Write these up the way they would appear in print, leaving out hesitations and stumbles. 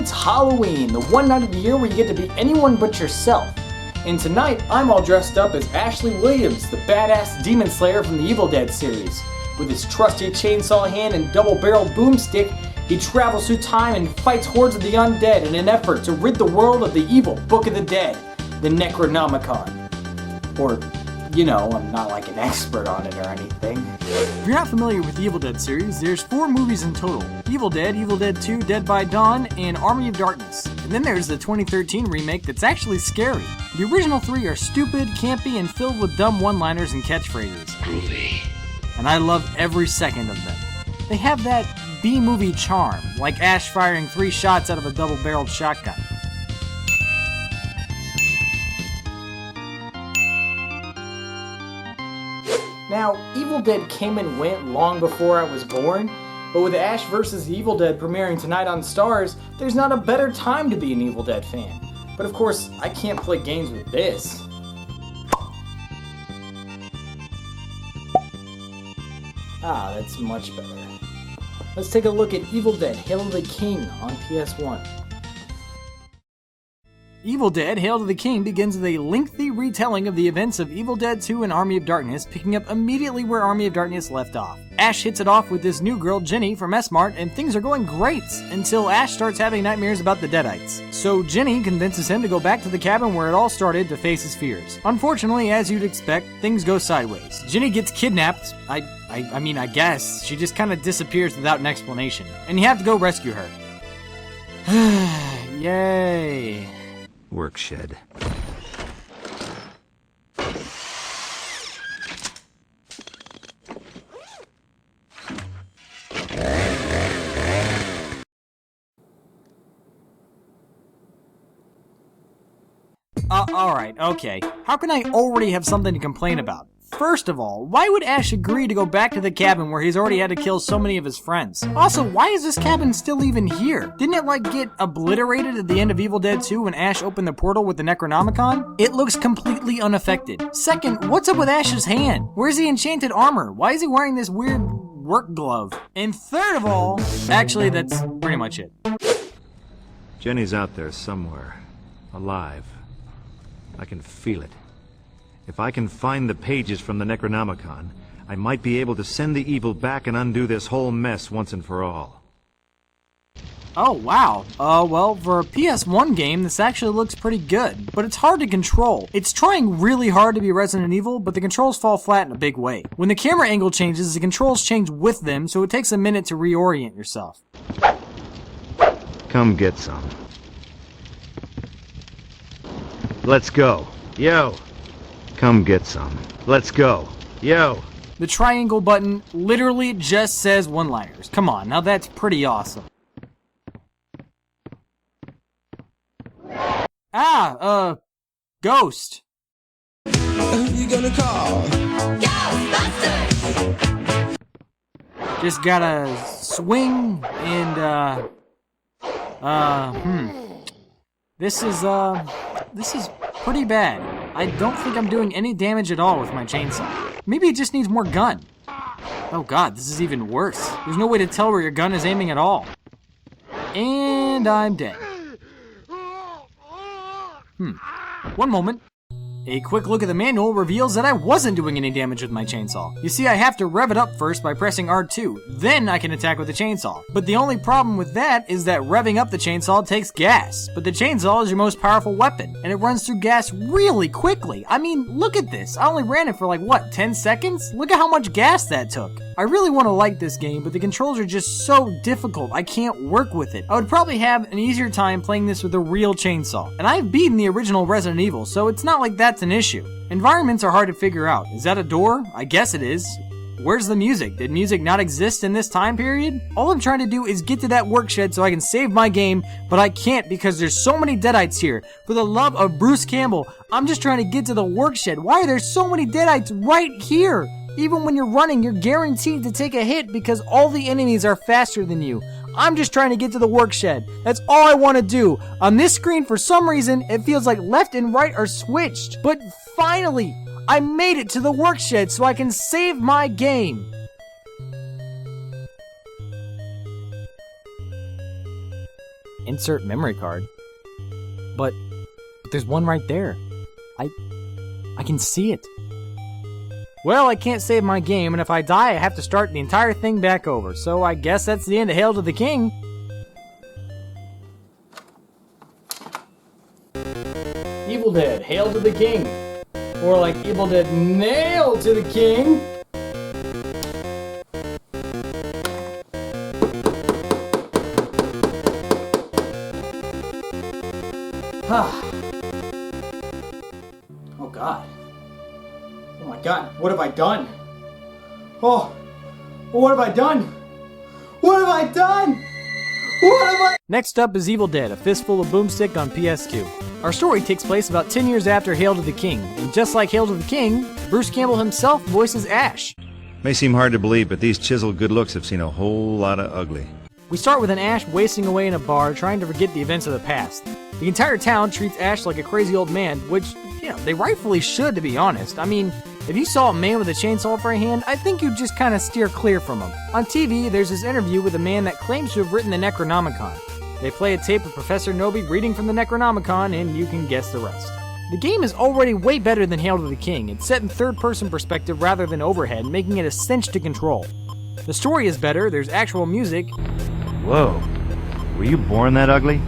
it's Halloween, the one night of the year where you get to be anyone but yourself. And tonight, I'm all dressed up as Ashley Williams, the badass demon slayer from the Evil Dead series. With his trusty chainsaw hand and double-barreled boomstick, he travels through time and fights hordes of the undead in an effort to rid the world of the evil Book of the Dead, the Necronomicon. Or, you know, I'm not like an expert on it or anything. If you're not familiar with the Evil Dead series, there's 4 movies in total. Evil Dead, Evil Dead 2, Dead by Dawn, and Army of Darkness. And then there's the 2013 remake that's actually scary. The original 3 are stupid, campy, and filled with dumb one-liners and catchphrases. Groovy. And I love every second of them. They have that B-movie charm, like Ash firing 3 shots out of a double-barreled shotgun. Now, Evil Dead came and went long before I was born, but with Ash vs. Evil Dead premiering tonight on Starz, there's not a better time to be an Evil Dead fan. But of course, I can't play games with this. Ah, that's much better. Let's take a look at Evil Dead Hail to the King on PS1. Evil Dead Hail to the King begins with a lengthy retelling of the events of Evil Dead 2 and Army of Darkness, picking up immediately where Army of Darkness left off. Ash hits it off with this new girl, Jenny, from S-Mart, and things are going great, until Ash starts having nightmares about the Deadites. So Jenny convinces him to go back to the cabin where it all started to face his fears. Unfortunately, as you'd expect, things go sideways. Jenny gets kidnapped, I mean, I guess. She just kind of disappears without an explanation, and you have to go rescue her. Yay. Work shed. Alright, okay. How can I already have something to complain about? First of all, why would Ash agree to go back to the cabin where he's already had to kill so many of his friends? Also, why is this cabin still even here? Didn't it like get obliterated at the end of Evil Dead 2 when Ash opened the portal with the Necronomicon? It looks completely unaffected. Second, what's up with Ash's hand? Where's the enchanted armor? Why is he wearing this weird work glove? And third of all, actually that's pretty much it. Jenny's out there somewhere. Alive. I can feel it. If I can find the pages from the Necronomicon, I might be able to send the evil back and undo this whole mess once and for all. Oh, wow. Well, for a PS1 game, this actually looks pretty good, but it's hard to control. It's trying really hard to be Resident Evil, but the controls fall flat in a big way. When the camera angle changes, the controls change with them, so it takes a minute to reorient yourself. Come get some. Let's go. Yo! Come get some. Let's go. Yo! The triangle button literally just says one-liners. Come on, now that's pretty awesome. Ghost. Who you gonna call? Ghostbusters! Just gotta swing and, This is pretty bad. I don't think I'm doing any damage at all with my chainsaw. Maybe it just needs more gun. Oh god, this is even worse. There's no way to tell where your gun is aiming at all. And I'm dead. One moment. A quick look at the manual reveals that I wasn't doing any damage with my chainsaw. You see, I have to rev it up first by pressing R2, then I can attack with the chainsaw. But the only problem with that is that revving up the chainsaw takes gas. But the chainsaw is your most powerful weapon, and it runs through gas really quickly. I mean, look at this. I only ran it for like, what, 10 seconds? Look at how much gas that took. I really want to like this game, but the controls are just so difficult, I can't work with it. I would probably have an easier time playing this with a real chainsaw. And I've beaten the original Resident Evil, so it's not like that's an issue. Environments are hard to figure out. Is that a door? I guess it is. Where's the music? Did music not exist in this time period? All I'm trying to do is get to that work shed so I can save my game, but I can't because there's so many Deadites here. For the love of Bruce Campbell, I'm just trying to get to the work shed. Why are there so many Deadites right here? Even when you're running, you're guaranteed to take a hit because all the enemies are faster than you. I'm just trying to get to the work shed. That's all I want to do. On this screen, for some reason, it feels like left and right are switched. But finally, I made it to the work shed so I can save my game. insert memory card. But there's one right there. I can see it. Well, I can't save my game, and if I die, I have to start the entire thing back over. So I guess that's the end of Hail to the King. Evil Dead, Hail to the King. Or like Evil Dead, Nail to the King. Oh God. Oh my God, what have I done? Oh, what have I done? What have I done? What have I... Next up is Evil Dead, A Fistful of Boomstick on PS2. Our story takes place about 10 years after Hail to the King, and just like Hail to the King, Bruce Campbell himself voices Ash. May seem hard to believe, but these chiseled good looks have seen a whole lot of ugly. We start with an Ash wasting away in a bar, trying to forget the events of the past. The entire town treats Ash like a crazy old man, which, they rightfully should, to be honest. I mean, if you saw a man with a chainsaw for a hand, I think you'd just kind of steer clear from him. On TV, there's this interview with a man that claims to have written the Necronomicon. They play a tape of Professor Noby reading from the Necronomicon, and you can guess the rest. The game is already way better than Hail to the King. It's set in third-person perspective rather than overhead, making it a cinch to control. The story is better, there's actual music. Whoa. Were you born that ugly?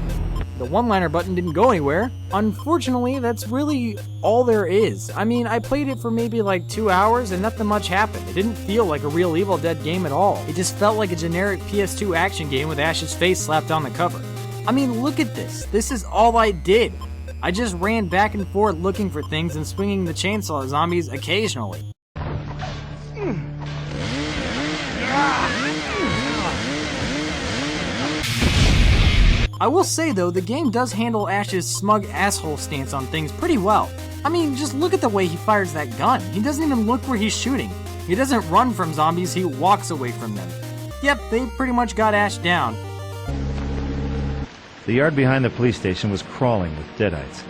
The one-liner button didn't go anywhere. Unfortunately, that's really all there is. I mean, I played it for maybe like 2 hours and nothing much happened. It didn't feel like a real Evil Dead game at all. It just felt like a generic PS2 action game with Ash's face slapped on the cover. I mean, look at this. This is all I did. I just ran back and forth looking for things and swinging the chainsaw at zombies occasionally. I will say though, the game does handle Ash's smug asshole stance on things pretty well. I mean, just look at the way he fires that gun. He doesn't even look where he's shooting. He doesn't run from zombies, he walks away from them. Yep, they pretty much got Ash down. The yard behind the police station was crawling with deadites.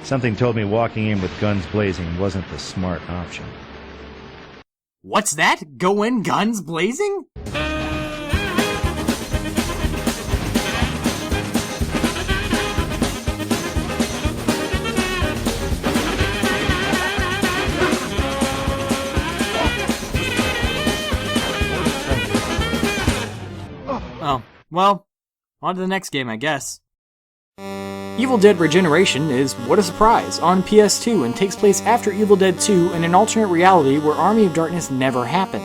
Something told me walking in with guns blazing wasn't the smart option. What's that? Go in guns blazing? Oh, well, on to the next game, I guess. Evil Dead Regeneration is, what a surprise, on PS2 and takes place after Evil Dead 2 in an alternate reality where Army of Darkness never happened.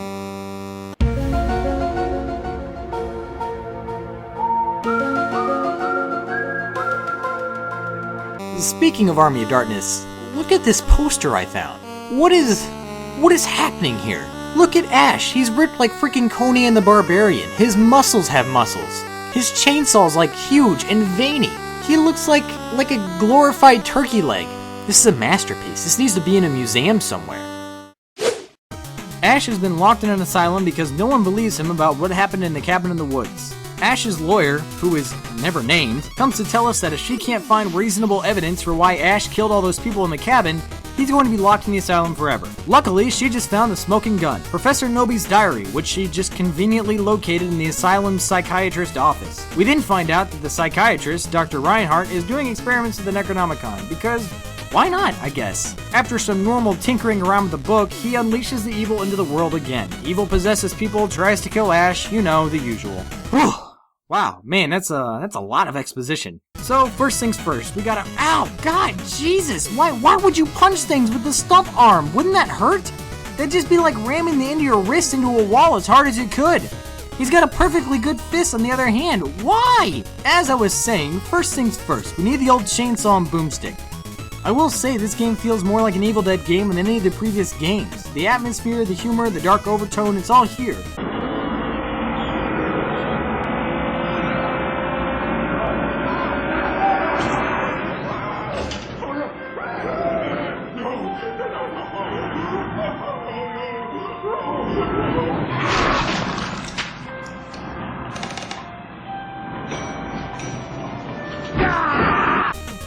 Speaking of Army of Darkness, look at this poster I found. What is happening here? Look at Ash, he's ripped like freaking Conan the Barbarian. His muscles have muscles. His chainsaw's like huge and veiny. He looks like a glorified turkey leg. This is a masterpiece. This needs to be in a museum somewhere. Ash has been locked in an asylum because no one believes him about what happened in the cabin in the woods. Ash's lawyer, who is never named, comes to tell us that if she can't find reasonable evidence for why Ash killed all those people in the cabin, he's going to be locked in the asylum forever. Luckily, she just found the smoking gun, Professor Noby's diary, which she just conveniently located in the asylum's psychiatrist office. We then find out that the psychiatrist, Dr. Reinhardt, is doing experiments with the Necronomicon, because why not, I guess? After some normal tinkering around with the book, he unleashes the evil into the world again. Evil possesses people, tries to kill Ash, you know, the usual. Whew. Wow, man, that's a lot of exposition. So, first things first, we gotta... Ow! God, Jesus! Why would you punch things with the stump arm? Wouldn't that hurt? That'd just be like ramming the end of your wrist into a wall as hard as you could. He's got a perfectly good fist on the other hand. Why? As I was saying, first things first, we need the old chainsaw and boomstick. I will say this game feels more like an Evil Dead game than any of the previous games. The atmosphere, the humor, the dark overtone, it's all here.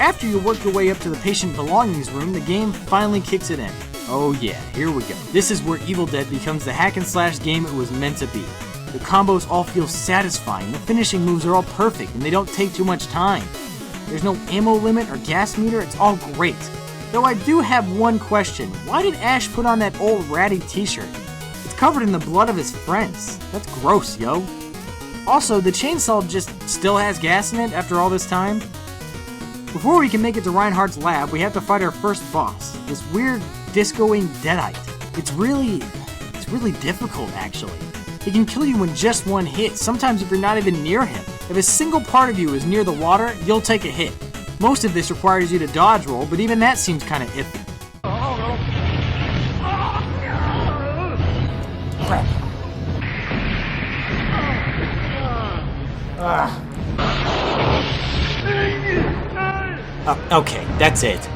After you work your way up to the patient belongings room, the game finally kicks it in. Oh yeah, here we go. This is where Evil Dead becomes the hack and slash game it was meant to be. The The combos all feel satisfying, the finishing moves are all perfect, and they don't take too much time. There's no ammo limit or gas meter, it's all great. Though I do have one question. Why did Ash put on that old ratty t-shirt? It's covered in the blood of his friends. That's gross, yo. Also, the chainsaw just still has gas in it after all this time? Before we can make it to Reinhardt's lab, we have to fight our first boss, this weird discoing deadite. It's really difficult, actually. He can kill you in just one hit, sometimes if you're not even near him. If a single part of you is near the water, you'll take a hit. Most of this requires you to dodge roll, but even that seems kinda iffy. Okay, that's it.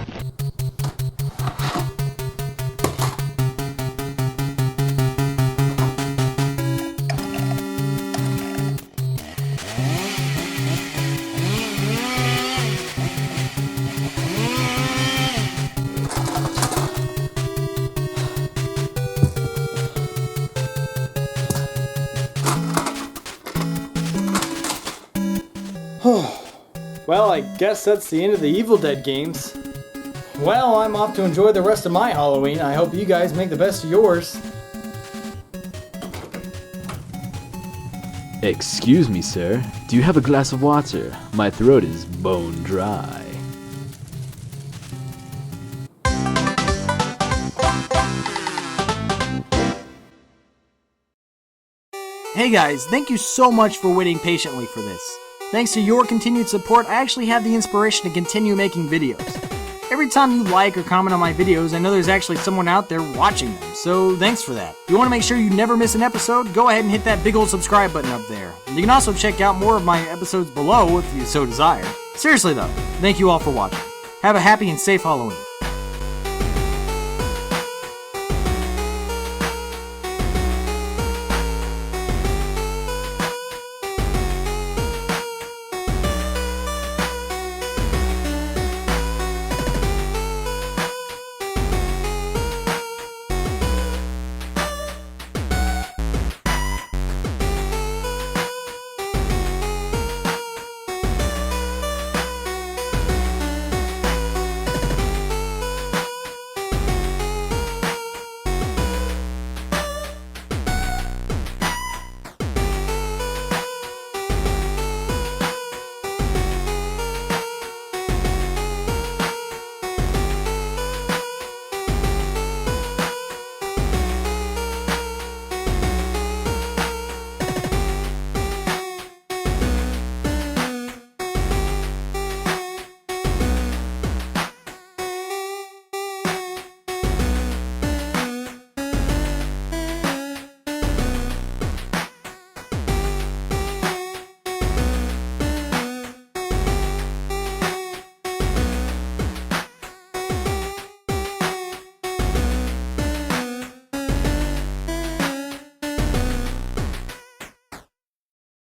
Well, I guess that's the end of the Evil Dead games. Well, I'm off to enjoy the rest of my Halloween. I hope you guys make the best of yours. Excuse me, sir. Do you have a glass of water? My throat is bone dry. Hey guys, thank you so much for waiting patiently for this. Thanks to your continued support, I actually have the inspiration to continue making videos. Every time you like or comment on my videos, I know there's actually someone out there watching them, so thanks for that. If you want to make sure you never miss an episode, go ahead and hit that big old subscribe button up there. You can also check out more of my episodes below if you so desire. Seriously though, thank you all for watching. Have a happy and safe Halloween.